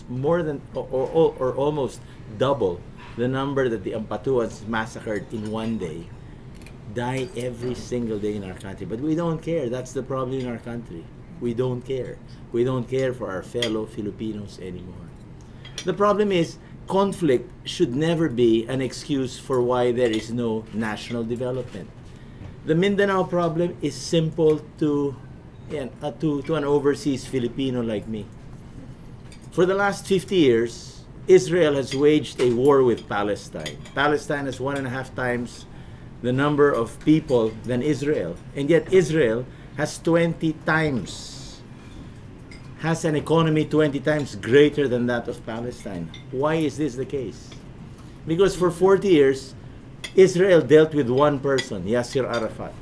more than or almost double the number that the Ampatuans massacred in one day, die every single day in our country. But we don't care. That's the problem in our country. We don't care. We don't care for our fellow Filipinos anymore. The problem is, conflict should never be an excuse for why there is no national development. The Mindanao problem is simple to an overseas Filipino like me. For the last 50 years, Israel has waged a war with Palestine. Palestine has 1.5 times the number of people than Israel. And yet Israel has 20 times, has an economy 20 times greater than that of Palestine. Why is this the case? Because for 40 years, Israel dealt with one person, Yasser Arafat.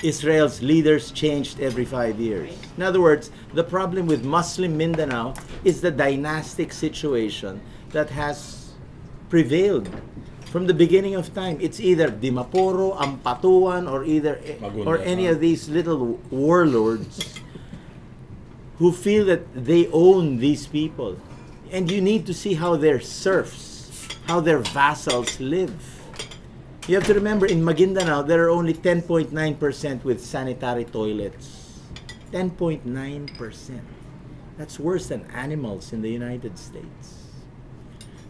Israel's leaders changed every 5 years. In other words, the problem with Muslim Mindanao is the dynastic situation that has prevailed from the beginning of time. It's either Dimaporo, Ampatuan, or any of these little warlords who feel that they own these people. And you need to see how their serfs, how their vassals live. You have to remember, in Maguindanao, there are only 10.9% with sanitary toilets. 10.9%. That's worse than animals in the United States.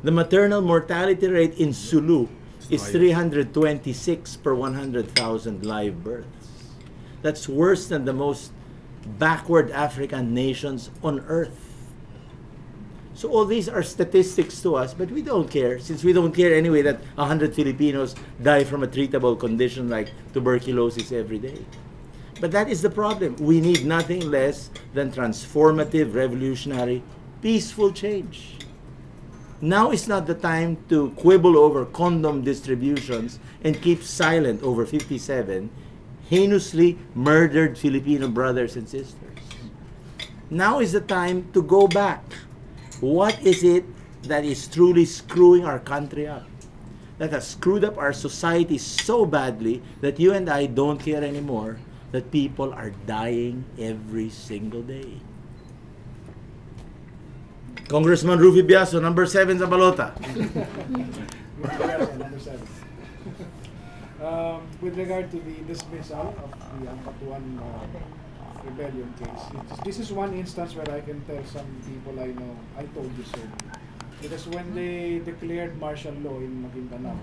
The maternal mortality rate in Sulu is 326 per 100,000 live births. That's worse than the most backward African nations on earth. So all these are statistics to us, but we don't care, since we don't care anyway that 100 Filipinos die from a treatable condition like tuberculosis every day. But that is the problem. We need nothing less than transformative, revolutionary, peaceful change. Now is not the time to quibble over condom distributions and keep silent over 57 heinously murdered Filipino brothers and sisters. Now is the time to go back. What is it that is truly screwing our country up? That has screwed up our society so badly that you and I don't care anymore that people are dying every single day. Congressman Rufy Biazon, number 7 sa balota. Number 7. With regard to the dismissal of the Ampatuan rebellion case, this is one instance where I can tell some people I know, I told you so. Because when they declared martial law in Maguindanao,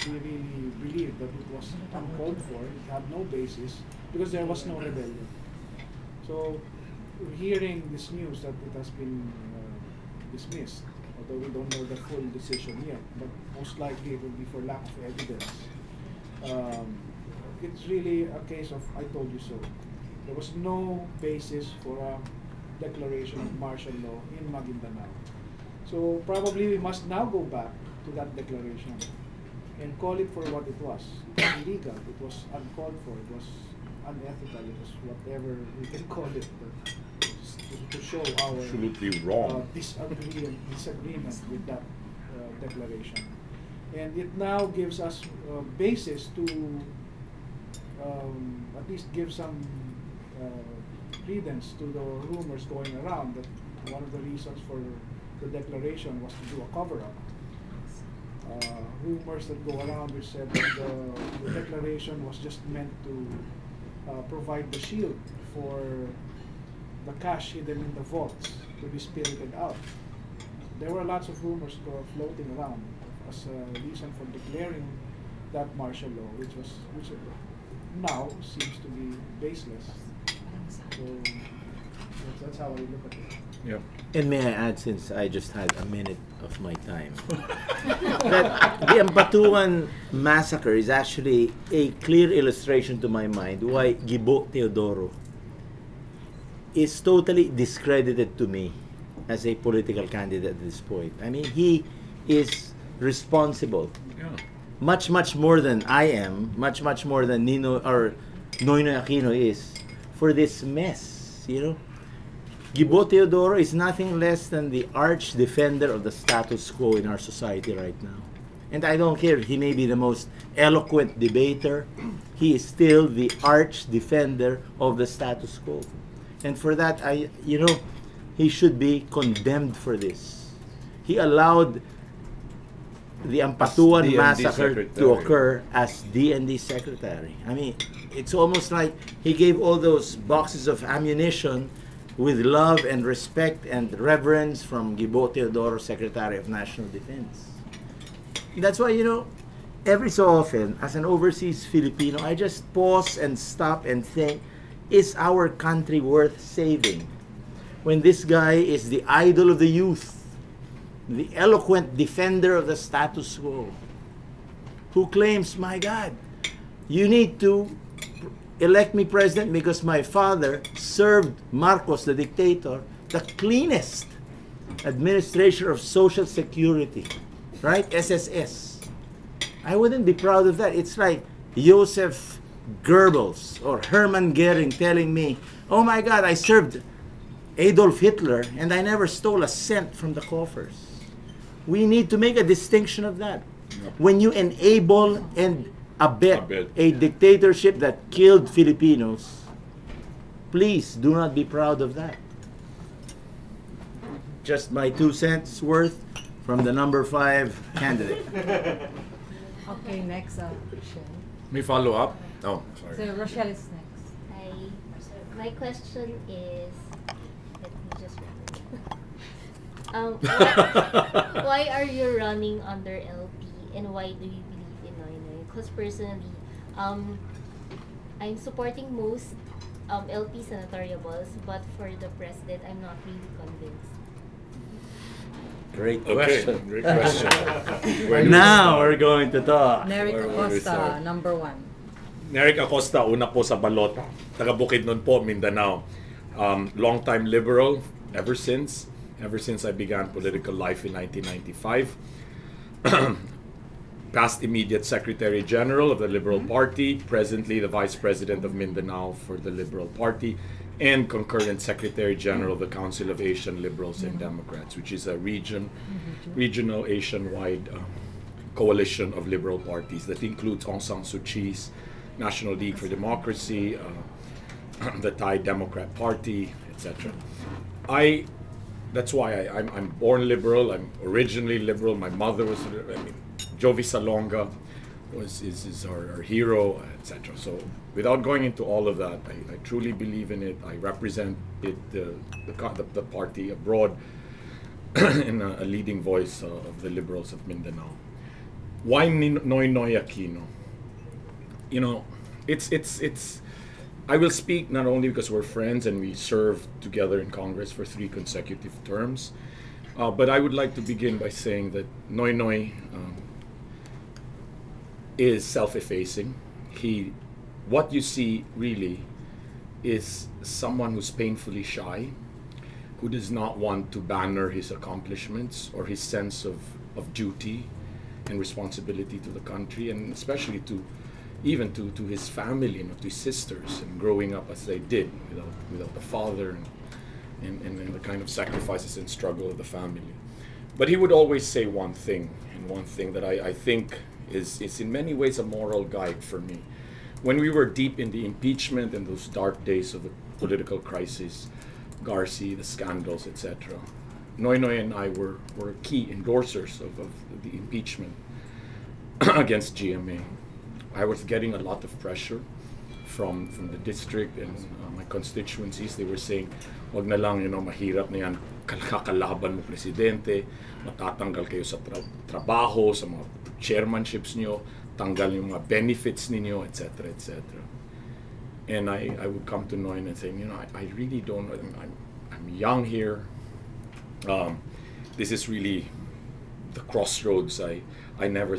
we really believed that it was uncalled for, it had no basis, because there was no rebellion. So, hearing this news that it has been dismissed, although we don't know the full decision yet, but most likely it will be for lack of evidence. It's really a case of I told you so. There was no basis for a declaration of martial law in Maguindanao. So probably we must now go back to that declaration and call it for what it was. It was illegal, it was uncalled for, it was unethical, it was whatever we can call it, but to show our absolutely wrong disagreement with that declaration. And it now gives us basis to at least give some credence to the rumors going around that one of the reasons for the declaration was to do a cover-up. Rumors that go around which said that the declaration was just meant to provide the shield for the cash hidden in the vaults to be spirited out. There were lots of rumors floating around as a reason for declaring that martial law, which now seems to be baseless. So that's how I look at it. Yep. And may I add, since I just had a minute of my time, that the Ampatuan massacre is actually a clear illustration to my mind why Gibo Teodoro is totally discredited to me as a political candidate at this point. I mean, he is responsible, much more than I am, much more than Nino or Noynoy Aquino is, for this mess, you know. Gibo Teodoro is nothing less than the arch defender of the status quo in our society right now. And I don't care, he may be the most eloquent debater, he is still the arch defender of the status quo. And for that, he should be condemned for this. He allowed the Ampatuan massacre to occur as DND secretary. I mean, it's almost like he gave all those boxes of ammunition with love and respect and reverence from Gibo Teodoro, Secretary of National Defense. That's why, you know, every so often, as an overseas Filipino, I just pause and stop and think, is our country worth saving? When this guy is the idol of the youth, the eloquent defender of the status quo, who claims, my God, you need to elect me president because my father served Marcos, the dictator, the cleanest administration of Social Security, right? SSS. I wouldn't be proud of that. It's like Joseph Goebbels or Hermann Goering telling me, oh my God, I served Adolf Hitler and I never stole a cent from the coffers. We need to make a distinction of that. When you enable and abet a dictatorship that killed Filipinos, please do not be proud of that. Just my 2 cents worth from the number 5 candidate. Okay, next question. May follow up? Oh, sorry. So Rochelle is next. Hi. My question is, let me just why are you running under LP and why do you believe in Noynoy? Because personally, I'm supporting most LP senatoriables, but for the president, I'm not really convinced. Great Okay, question. great question. Now we're going to talk. Neric Where will we Acosta, start? number 1. Neric Acosta, una po sa balota. Taga Bukidnon po, Mindanao. Long-time liberal, ever since I began political life in 1995. Past immediate Secretary General of the Liberal Party, presently the Vice President of Mindanao for the Liberal Party, and concurrent Secretary General of the Council of Asian Liberals and Democrats, which is a regional Asian-wide coalition of liberal parties that includes Aung San Suu Kyi's National League for Democracy, the Thai Democrat Party, etc. That's why I'm born liberal. I'm originally liberal. My mother was, Jovi Salonga is our hero, etc. So without going into all of that, I truly believe in it. I represent it, the party abroad, and a leading voice of the liberals of Mindanao. Why Noynoy Aquino? You know, it's. I will speak not only because we're friends and we served together in Congress for 3 consecutive terms, but I would like to begin by saying that Noynoy is self-effacing. What you see really is someone who's painfully shy, who does not want to banner his accomplishments or his sense of duty and responsibility to the country, and especially to his family and to his sisters, and growing up as they did without the father and the kind of sacrifices and struggle of the family. But he would always say one thing, and one thing that I think is in many ways a moral guide for me. When we were deep in the impeachment and those dark days of the political crisis, Garci, the scandals, etc., Noynoy and I were key endorsers of the impeachment against GMA. I was getting a lot of pressure from the district and my constituencies. They were saying, wag na lang, mahirap na yan, kakalaban mo presidente, matatanggal kayo sa trabaho, sa mga chairmanships nyo, tanggal yung mga benefits ninyo, etc., etc. And I would come to Noy and say, I really don't, I'm young here. This is really the crossroads. I never